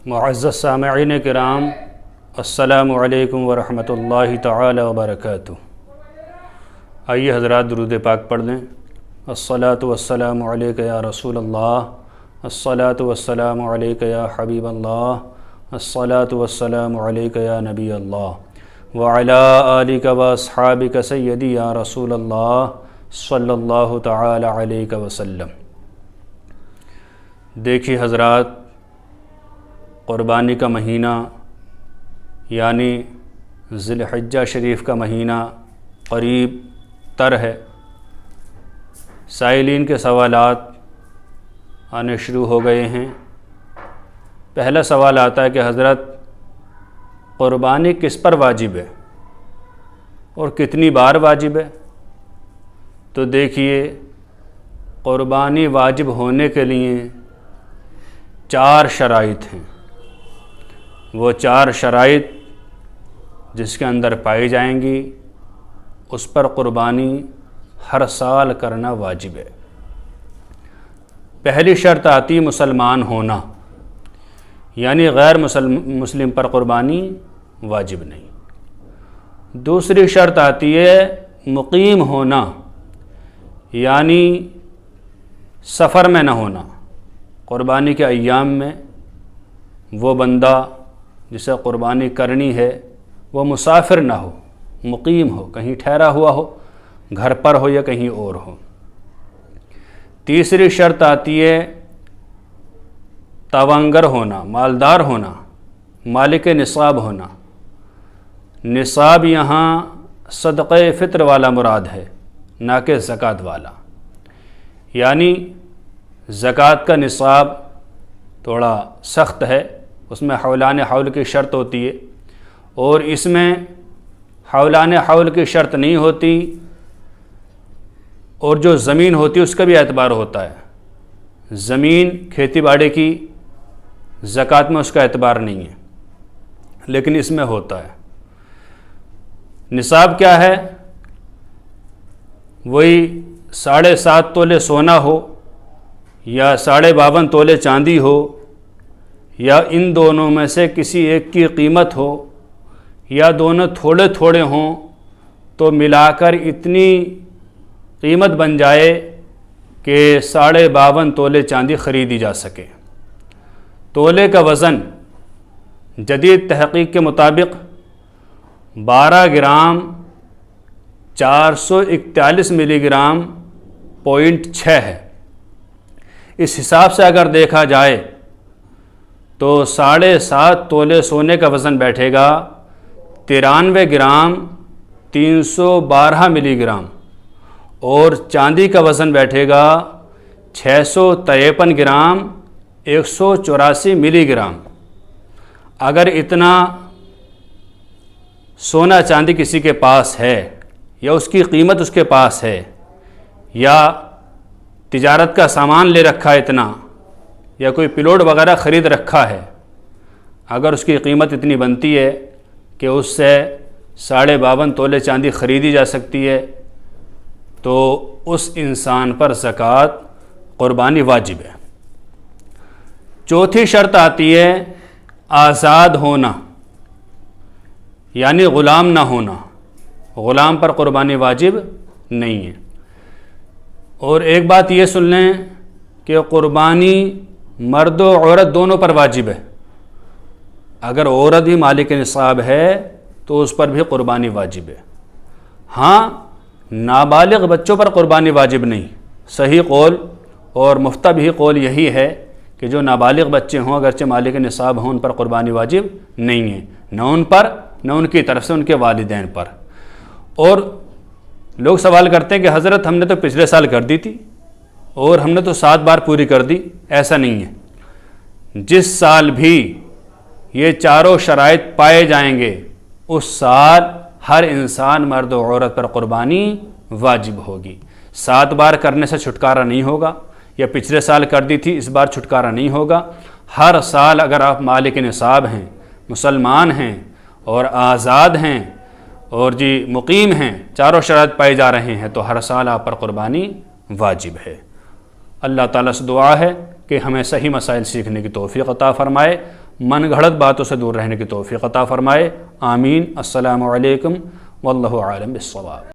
معزز سامعین کرام، السلام علیکم ورحمۃ اللہ تعالی وبرکاتہ۔ آئیے حضرات درود پاک پڑھ لیں۔ الصلاۃ والسلام علیک یا رسول اللہ، الصلاۃ والسلام علیک یا حبیب اللہ، الصلاۃ والسلام علیک یا نبی اللہ، وعلی آلک واصحابک سیدی یا رسول اللہ صلی اللہ تعالی علیہ وسلم۔ دیکھیے حضرات، قربانی کا مہینہ یعنی ذی الحجہ شریف کا مہینہ قریب تر ہے۔ سائلین کے سوالات آنے شروع ہو گئے ہیں۔ پہلا سوال آتا ہے کہ حضرت قربانی کس پر واجب ہے اور کتنی بار واجب ہے؟ تو دیکھیے، قربانی واجب ہونے کے لیے 4 شرائط ہیں۔ وہ 4 شرائط جس کے اندر پائی جائیں گی اس پر قربانی ہر سال کرنا واجب ہے۔ پہلی شرط آتی مسلمان ہونا، یعنی غیر مسلم پر قربانی واجب نہیں۔ دوسری شرط آتی ہے مقیم ہونا، یعنی سفر میں نہ ہونا۔ قربانی کے ایام میں وہ بندہ جسے قربانی کرنی ہے وہ مسافر نہ ہو، مقیم ہو، کہیں ٹھہرا ہوا ہو، گھر پر ہو یا کہیں اور ہو۔ تیسری شرط آتی ہے توانگر ہونا، مالدار ہونا، مالک نصاب ہونا۔ نصاب یہاں صدقہ فطر والا مراد ہے، نہ کہ زکوٰۃ والا۔ یعنی زکوٰۃ کا نصاب تھوڑا سخت ہے، اس میں حولان حول کی شرط ہوتی ہے، اور اس میں حولان حول کی شرط نہیں ہوتی، اور جو زمین ہوتی ہے اس کا بھی اعتبار ہوتا ہے۔ زمین کھیتی باڑی کی زکوٰۃ میں اس کا اعتبار نہیں ہے، لیکن اس میں ہوتا ہے۔ نصاب کیا ہے؟ وہی 7.5 تولے سونا ہو یا 52.5 تولے چاندی ہو، یا ان دونوں میں سے کسی ایک کی قیمت ہو، یا دونوں تھوڑے تھوڑے ہوں، تو ملا کر اتنی قیمت بن جائے کہ 52.5 تولے چاندی خریدی جا سکے۔ تولے کا وزن جدید تحقیق کے مطابق 12 گرام 441 ملی گرام .6 ہے۔ اس حساب سے اگر دیکھا جائے تو 7.5 تولے سونے کا وزن بیٹھے گا 93 گرام 312 ملی گرام، اور چاندی کا وزن بیٹھے گا 653 گرام 184 ملی گرام۔ اگر اتنا سونا چاندی کسی کے پاس ہے، یا اس کی قیمت اس کے پاس ہے، یا تجارت کا سامان لے رکھا ہے اتنا، یا کوئی پلاٹ وغیرہ خرید رکھا ہے، اگر اس کی قیمت اتنی بنتی ہے کہ اس سے 52.5 تولے چاندی خریدی جا سکتی ہے، تو اس انسان پر زکوٰۃ قربانی واجب ہے۔ چوتھی شرط آتی ہے آزاد ہونا، یعنی غلام نہ ہونا۔ غلام پر قربانی واجب نہیں ہے۔ اور ایک بات یہ سن لیں کہ قربانی مرد و عورت دونوں پر واجب ہے۔ اگر عورت بھی مالک نصاب ہے تو اس پر بھی قربانی واجب ہے۔ ہاں، نابالغ بچوں پر قربانی واجب نہیں۔ صحیح قول اور مفتہ قول یہی ہے کہ جو نابالغ بچے ہوں اگرچہ مالک نصاب ہوں ان پر قربانی واجب نہیں ہے، نہ ان پر نہ ان کی طرف سے ان کے والدین پر۔ اور لوگ سوال کرتے ہیں کہ حضرت ہم نے تو پچھلے سال کر دی تھی اور ہم نے تو 7 بار پوری کر دی۔ ایسا نہیں ہے۔ جس سال بھی یہ 4 شرائط پائے جائیں گے اس سال ہر انسان مرد و عورت پر قربانی واجب ہوگی۔ 7 بار کرنے سے چھٹکارا نہیں ہوگا، یا پچھلے سال کر دی تھی اس بار چھٹکارا نہیں ہوگا۔ ہر سال اگر آپ مالک نصاب ہیں، مسلمان ہیں اور آزاد ہیں اور مقیم ہیں، 4 شرائط پائے جا رہے ہیں، تو ہر سال آپ پر قربانی واجب ہے۔ اللہ تعالیٰ سے دعا ہے کہ ہمیں صحیح مسائل سیکھنے کی توفیق عطا فرمائے۔ من گھڑت باتوں سے دور رہنے کی توفیق عطا فرمائے، آمین۔ السلام علیکم واللہ عالم بالصواب۔